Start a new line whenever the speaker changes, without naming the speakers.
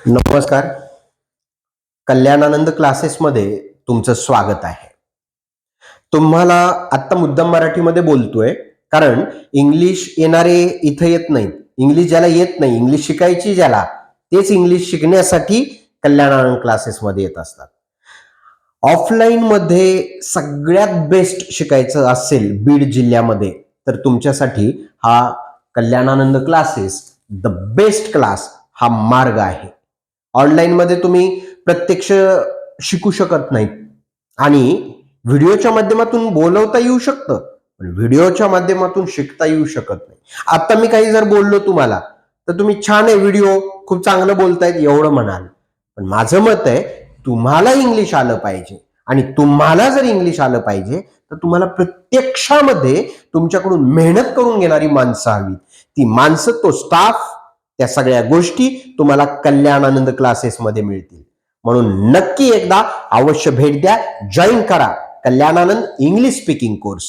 नमस्कार. कल्याणानंद क्लासेसमध्ये तुमचं स्वागत आहे. तुम्हाला आत्ता मुद्दाम मराठीमध्ये बोलतोय, कारण इंग्लिश येणारे इथं येत नाहीत. इंग्लिश ज्याला येत नाही, इंग्लिश शिकायची ज्याला, तेच इंग्लिश शिकण्यासाठी कल्याणानंद क्लासेसमध्ये येत असतात. ऑफलाईनमध्ये सगळ्यात बेस्ट शिकायचं असेल बीड जिल्ह्यामध्ये, तर तुमच्यासाठी हा Kalyanananda classes the best class हा मार्ग आहे. ऑनलाईन मध्ये तुम्ही प्रत्यक्ष शिकू शकत नाहीत आणि व्हिडिओच्या माध्यमातून बोलवता येऊ शकतं, पण व्हिडिओच्या माध्यमातून शिकता येऊ शकत नाही. आता मी काही जर बोललो तुम्हाला, तर तुम्ही छान आहे, व्हिडिओ खूप चांगलं बोलतायत एवढं म्हणाल, पण माझं मत आहे तुम्हाला इंग्लिश आलं पाहिजे. आणि तुम्हाला जर इंग्लिश आलं पाहिजे तर तुम्हाला प्रत्यक्षामध्ये तुमच्याकडून मेहनत करून घेणारी माणसं हवी. ती माणसं, तो स्टाफ, त्या सगळ्या गोष्टी तुम्हाला कल्याणानंद क्लासेसमध्ये मिळतील. म्हणून नक्की एकदा अवश्य भेट द्या, जॉईन करा कल्याणानंद इंग्लिश स्पीकिंग कोर्स.